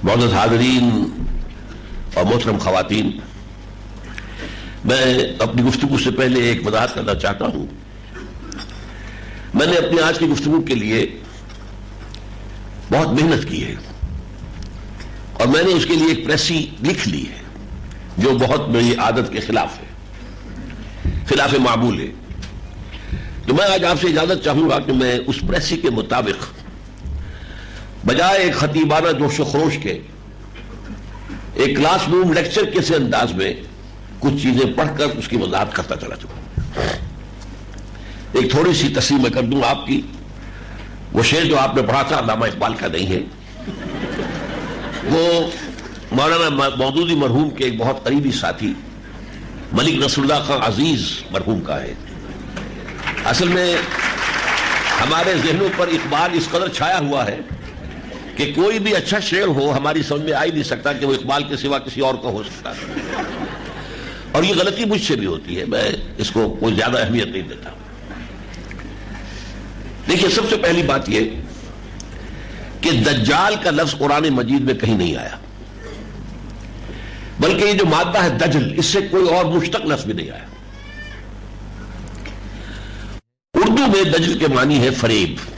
معزز حاضرین اور محترم خواتین، میں اپنی گفتگو سے پہلے ایک وضاحت کرنا چاہتا ہوں۔ میں نے اپنی آج کی گفتگو کے لیے بہت محنت کی ہے اور میں نے اس کے لیے ایک پریسی لکھ لی ہے جو بہت میری عادت کے خلاف ہے، خلاف معمول ہے۔ تو میں آج آپ سے اجازت چاہوں گا کہ میں اس پریسی کے مطابق بجائے ایک خطیبانہ جوش و خروش کے ایک کلاس روم لیکچر کے سے انداز میں کچھ چیزیں پڑھ کر اس کی وضاحت کرتا چلا جاؤں۔ ایک تھوڑی سی تصحیح میں کر دوں آپ کی۔ وہ شعر جو آپ نے پڑھا تھا علامہ اقبال کا نہیں ہے، وہ مولانا مودودی مرحوم کے ایک بہت قریبی ساتھی ملک نصر اللہ خان عزیز مرحوم کا ہے۔ اصل میں ہمارے ذہنوں پر اقبال اس قدر چھایا ہوا ہے کہ کوئی بھی اچھا شعر ہو ہماری سمجھ میں آ ہی نہیں سکتا کہ وہ اقبال کے سوا کسی اور کا ہو سکتا ہے، اور یہ غلطی مجھ سے بھی ہوتی ہے، میں اس کو کوئی زیادہ اہمیت نہیں دیتا۔ دیکھیے، سب سے پہلی بات یہ کہ دجال کا لفظ قرآن مجید میں کہیں نہیں آیا، بلکہ یہ جو مادہ ہے دجل، اس سے کوئی اور مشتق لفظ بھی نہیں آیا۔ اردو میں دجل کے معنی ہے فریب۔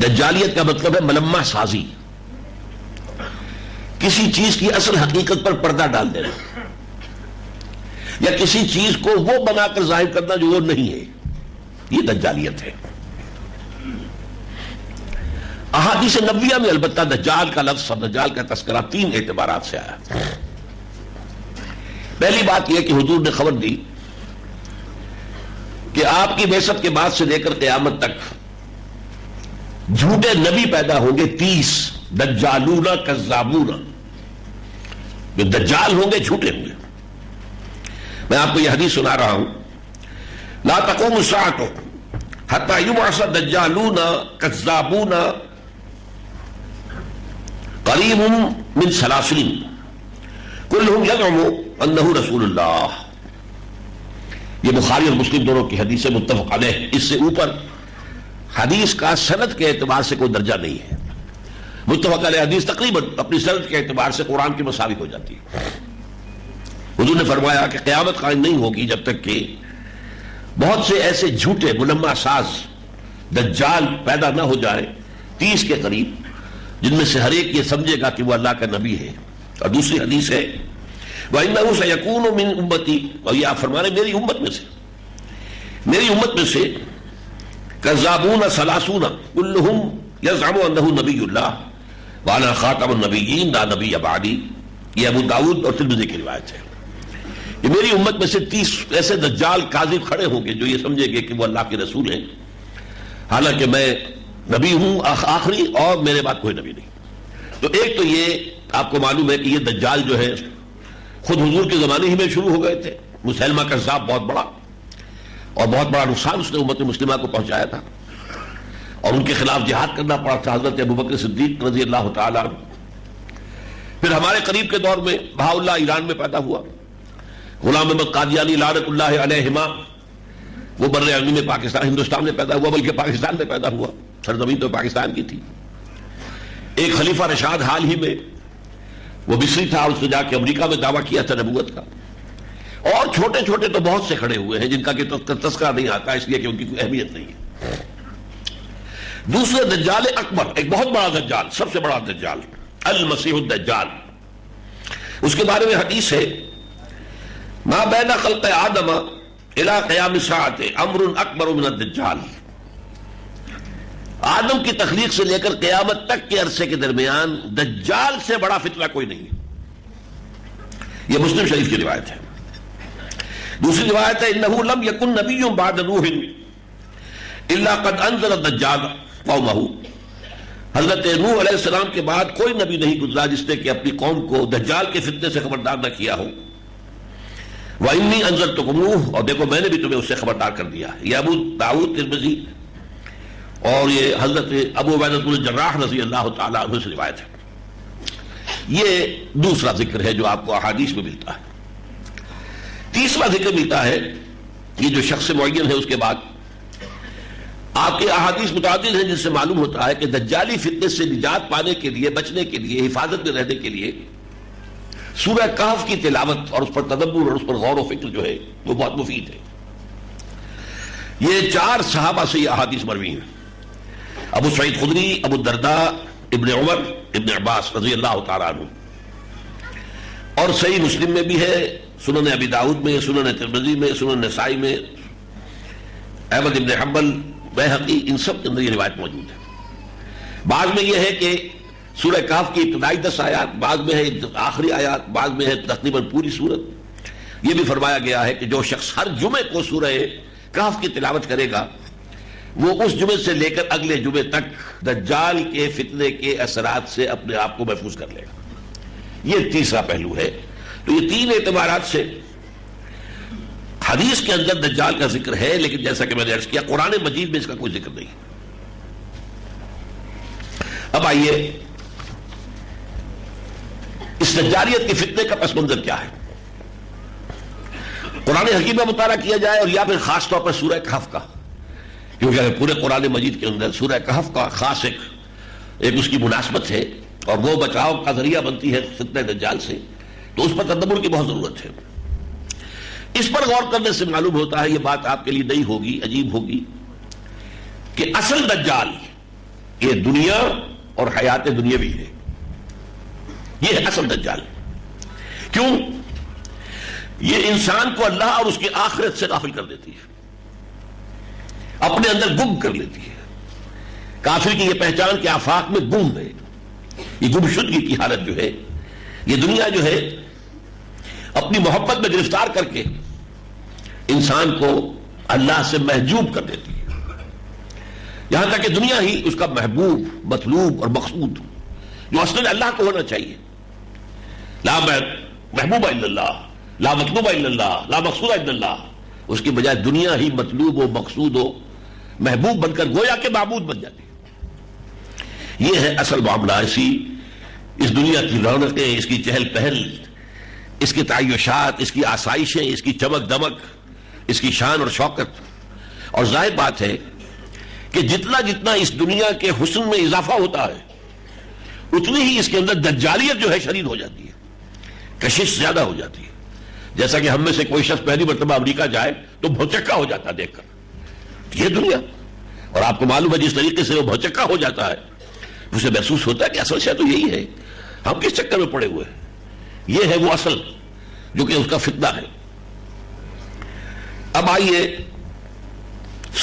دجالیت کا مطلب ہے ملمہ سازی، کسی چیز کی اصل حقیقت پر پردہ ڈال دینا یا کسی چیز کو وہ بنا کر ظاہر کرنا جو وہ نہیں ہے، یہ دجالیت ہے۔ احادیث نبویہ میں البتہ دجال کا لفظ اور دجال کا تذکرہ تین اعتبارات سے آیا۔ پہلی بات یہ کہ حضور نے خبر دی کہ آپ کی بعثت کے بعد سے لے کر قیامت تک جھوٹے نبی پیدا ہوں گے 30 دجالون کذابون، جو دجال ہوں گے جھوٹے ہوں گے۔ میں آپ کو یہ حدیث سنا رہا ہوں، لا تقوم الساعة حتى يبعث دجالون کذابون قریب من 30 كلهم يزعم انه رسول اللہ۔ یہ بخاری اور مسلم دونوں کی حدیث متفق علیہ۔ اس سے اوپر حدیث کا سند کے اعتبار سے کوئی درجہ نہیں ہے۔ متفق علیہ حدیث تقریباً اپنی سند کے اعتبار سے قرآن کی مساوی ہو جاتی ہے۔ حضور نے فرمایا کہ قیامت قائم نہیں ہوگی جب تک کہ بہت سے ایسے جھوٹے ملمہ ساز دجال پیدا نہ ہو جائے 30 کے قریب، جن میں سے ہر ایک یہ سمجھے گا کہ وہ اللہ کا نبی ہے۔ اور دوسری حدیث ہے وَإِنَّهُ سَيَكُونُ مِنْ أُمَّتِي، اور یہ آپ فرما رہے میری امت میں سے کذابون 30 كلهم يزعم انه نبی اللہ وانا خاتم النبیین لا نبی بعدی۔ یہ ابو داؤد اور ترمذی کی روایت ہے کہ میری امت میں سے 30 ایسے دجال کاذب کھڑے ہوں گے جو یہ سمجھیں گے کہ وہ اللہ کے رسول ہیں، حالانکہ میں نبی ہوں آخری اور میرے بعد کوئی نبی نہیں۔ تو ایک تو یہ آپ کو معلوم ہے کہ یہ دجال جو ہے خود حضور کے زمانے ہی میں شروع ہو گئے تھے۔ مسلمہ کذاب بہت بڑا اور بہت بڑا نقصان اس نے امت مسلمہ کو پہنچایا تھا، اور ان کے خلاف جہاد کرنا پڑا تھا حضرت ابوبکر صدیق رضی اللہ تعالیٰ عنہ۔ پھر ہمارے قریب کے دور میں بہا اللہ ایران میں پیدا ہوا، غلام احمد قادیانی لعنت اللہ علیہما وہ بر اعظم میں پاکستان ہندوستان میں پیدا ہوا، بلکہ پاکستان میں پیدا ہوا، سرزمین تو پاکستان کی تھی۔ ایک خلیفہ رشاد حال ہی میں وہ مصری تھا، اس نے جا کے امریکہ میں دعویٰ کیا تھا نبوت کا، اور چھوٹے چھوٹے تو بہت سے کھڑے ہوئے ہیں جن کا کہ تذکرہ نہیں آتا اس لیے کہ ان کی کوئی اہمیت نہیں ہے۔ دوسرے دجال اکبر، ایک بہت بڑا دجال، سب سے بڑا دجال المسیح الدجال، اس کے بارے میں حدیث ہے ما بین خلق آدم الی قیام الساعۃ امر اکبر من الدجال۔ آدم کی تخلیق سے لے کر قیامت تک کے عرصے کے درمیان دجال سے بڑا فتنہ کوئی نہیں ہے۔ یہ مسلم شریف کی روایت ہے۔ دوسری روایت ہے انہ لم یکن نبی بعد نوح الا قد انذر الدجال قومہ۔ حضرت نوح علیہ السلام کے بعد کوئی نبی نہیں گزرا جس نے کہ اپنی قوم کو دجال کے فتنے سے خبردار نہ کیا ہو۔ وانی انذرتکموہ، اور دیکھو میں نے بھی تمہیں اس سے خبردار کر دیا۔ یہ ابو داؤد ترمذی اور یہ حضرت ابو عبیدہ بن الجراح رضی اللہ تعالیٰ عنہ سے روایت ہے۔ یہ دوسرا ذکر ہے جو آپ کو احادیث میں ملتا ہے۔ تیسرا ذکر ملتا ہے یہ جو شخص معین ہے اس کے بعد آپ کے احادیث متعدد ہیں جن سے معلوم ہوتا ہے کہ دجالی فتنے سے نجات پانے کے لیے، بچنے کے لیے، حفاظت میں رہنے کے لیے سورہ کہف کی تلاوت اور اس پر تدبر اور اس پر غور و فکر جو ہے وہ بہت مفید ہے۔ یہ 4 صحابہ سے یہ احادیث مروی ہیں، ابو سعید خدری، ابو الدرداء، ابن عمر، ابن عباس رضی اللہ تعالیٰ عنہ، اور صحیح مسلم میں بھی ہے، سنن ابی داؤد میں، سنن ترمذی میں، سنن نسائی میں، احمد ابن حنبل، بیہقی، ان سب کے اندر یہ روایت موجود ہے۔ بعض میں یہ ہے کہ سورہ کہف کی ابتدائی 10 آیات، بعض میں ہے آخری آیات، بعض میں ہے تقریباً پوری سورت۔ یہ بھی فرمایا گیا ہے کہ جو شخص ہر جمعے کو سورہ کہف کی تلاوت کرے گا وہ اس جمعے سے لے کر اگلے جمعے تک دجال کے فتنے کے اثرات سے اپنے آپ کو محفوظ کر لے گا۔ یہ تیسرا پہلو ہے۔ تو یہ 3 اعتبارات سے حدیث کے اندر دجال کا ذکر ہے، لیکن جیسا کہ میں نے عرض کیا قرآن مجید میں اس کا کوئی ذکر نہیں۔ اب آئیے اس دجالیت کے فتنے کا پس منظر کیا ہے، قرآن حکیم کا مطالعہ کیا جائے اور یا پھر خاص طور پر سورہ کہف کا، کیونکہ پورے قرآن مجید کے اندر سورہ کہف کا خاص ایک اس کی مناسبت ہے اور وہ بچاؤ کا ذریعہ بنتی ہے فتنہ دجال سے، تو اس پر تدبر کی بہت ضرورت ہے۔ اس پر غور کرنے سے معلوم ہوتا ہے، یہ بات آپ کے لیے نئی ہوگی، عجیب ہوگی، کہ اصل دجال یہ دنیا اور حیات دنیاوی ہے، یہ ہے اصل دجال۔ کیوں؟ یہ انسان کو اللہ اور اس کی آخرت سے غافل کر دیتی ہے، اپنے اندر گم کر لیتی ہے۔ کافر کی یہ پہچان کہ آفاق میں گم ہے، یہ گمشدگی کی حالت جو ہے، یہ دنیا جو ہے اپنی محبت میں گرفتار کر کے انسان کو اللہ سے محجوب کر دیتی ہے، یہاں تک کہ دنیا ہی اس کا محبوب، مطلوب اور مقصود جو اصل اللہ کو ہونا چاہیے، لا محبوب الا اللہ، لا مطلوب الا اللہ، لا مقصود الا اللہ، اس کی بجائے دنیا ہی مطلوب و مقصود و محبوب بن کر گویا کہ معبود بن جاتی ہے۔ یہ ہے اصل معاملہ۔ اس دنیا کی رونقیں، اس کی چہل پہل، اس کے تعیشات، اس کی آسائشیں، اس کی چمک دمک، اس کی شان اور شوکت، اور ظاہر بات ہے کہ جتنا جتنا اس دنیا کے حسن میں اضافہ ہوتا ہے اتنی ہی اس کے اندر دجالیت جو ہے شدید ہو جاتی ہے، کشش زیادہ ہو جاتی ہے۔ جیسا کہ ہم میں سے کوئی شخص پہلی مرتبہ امریکہ جائے تو بھوچکا ہو جاتا ہے دیکھ کر یہ دنیا، اور آپ کو معلوم ہے جس طریقے سے وہ بھوچکا ہو جاتا ہے اسے محسوس ہوتا ہے کہ اصل شے تو یہی ہے، ہم کس چکر میں پڑے ہوئے ہیں۔ یہ ہے وہ اصل جو کہ اس کا فتنہ ہے۔ اب آئیے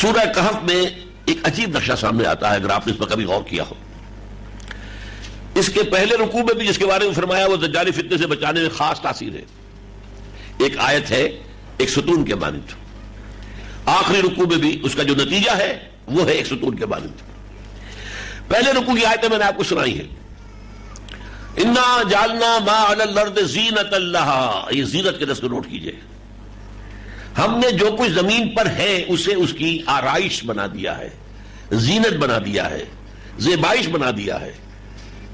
سورہ کہف میں ایک عجیب نقشہ سامنے آتا ہے، اگر آپ نے اس پر کبھی غور کیا ہو۔ اس کے پہلے رکوع میں بھی جس کے بارے میں فرمایا وہ دجالی فتنے سے بچانے میں خاص تاثیر ہے، ایک آیت ہے ایک ستون کے مانند، آخری رکوع میں بھی اس کا جو نتیجہ ہے وہ ہے ایک ستون کے مانند۔ پہلے رکوع کی آیتیں میں نے آپ کو سنائی ہے، انا جعلنا ما علی الارض زینۃ لہا، یہ زینت کے لفظ کو نوٹ کیجئے، ہم نے جو کچھ زمین پر ہے اسے اس کی آرائش بنا دیا ہے، زینت بنا دیا ہے، زیبائش بنا دیا ہے۔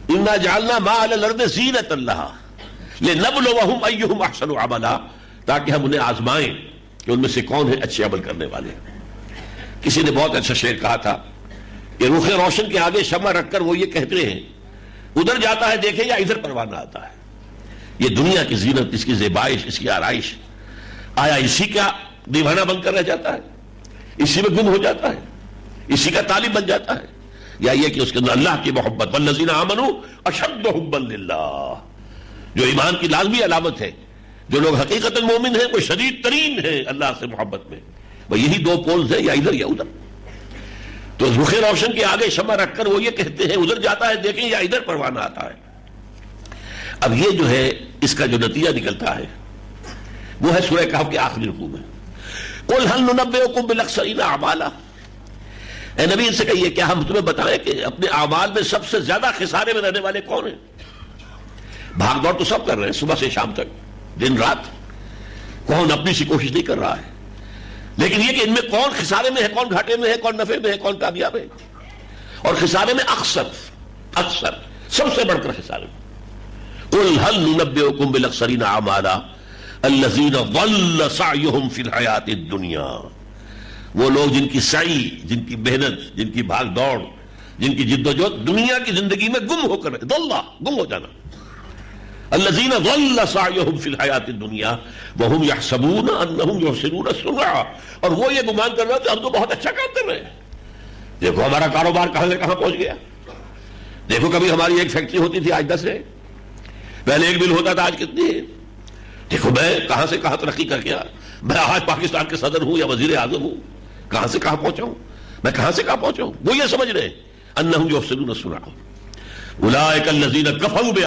انا جعلنا ما علی الارض زینۃ لہا لنبلوہم ایہم احسن عملا، تاکہ ہم انہیں آزمائیں کہ ان میں سے کون ہے اچھے عمل کرنے والے۔ کسی نے بہت اچھا شعر کہا تھا کہ رخ روشن کے آگے شمع رکھ کر وہ یہ کہتے ہیں ادھر جاتا ہے دیکھے یا ادھر پروانہ آتا ہے۔ یہ دنیا کی زینت، اس کی زیبائش، اس کی آرائش، آیا اسی کا دیوانہ بن کر رہ جاتا ہے، اسی میں گم ہو جاتا ہے، اسی کا طالب بن جاتا ہے، یا یہ کہ اس کے اندر اللہ کی محبت، والذین آمنوا اشد حبا للہ، جو ایمان کی لازمی علامت ہے، جو لوگ حقیقت مومن ہیں وہ شدید ترین ہیں اللہ سے محبت میں، وہ یہی 2 پولز ہیں، یا ادھر یا ادھر۔ تو رخ روشن کے آگے شمع رکھ کر وہ یہ کہتے ہیں ادھر جاتا ہے دیکھیں یا ادھر پروانہ آتا ہے۔ اب یہ جو ہے اس کا جو نتیجہ نکلتا ہے وہ ہے سورہ کہف کے آخری رکوع میں، قل هل ننبئکم بالاخسرین اعمالا، اے نبی ان سے کہیے کیا ہم تمہیں بتائیں کہ اپنے اعمال میں سب سے زیادہ خسارے میں رہنے والے کون ہیں؟ بھاگ دوڑ تو سب کر رہے ہیں صبح سے شام تک، دن رات، کون اپنی سی کوشش نہیں کر رہا ہے، لیکن یہ کہ ان میں کون خسارے میں ہے، کون گھاٹے میں ہے، کون نفع میں ہے، کون کامیاب ہے، اور خسارے میں اکثر سب سے بڑھ کر خسارے میں۔ قل هل ننبئکم بالاخسرین اعمالا الذین ضل سعیہم فی الحیاۃ الدنیا، وہ لوگ جن کی سعی، جن کی محنت، جن کی بھاگ دوڑ، جن کی جد و جہد دنیا کی زندگی میں گم ہو کر گم ہو جانا. الذین ضل سعیہم فی الحیات الدنیا وہم یحسبون انہم یحسنون صنعا، اور وہ یہ گمان کر رہے ہیں کہ ہم تو بہت اچھا کام کر رہے ہیں. دیکھو ہمارا کاروبار کہاں سے کہاں پہنچ گیا. دیکھو کبھی ہماری ایک فیکٹری ہوتی تھی، آج 10 ہے. پہلے ایک مل ہوتا تھا، آج کتنی ہے. دیکھو میں کہاں سے کہاں ترقی کر گیا. میں آج پاکستان کے صدر ہوں یا وزیر اعظم ہوں. کہاں سے کہاں پہنچا ہوں، میں کہاں سے کہاں پہنچا ہوں. وہ یہ سمجھ رہے انہم یحسنون صنعا اولئک الذین کفروا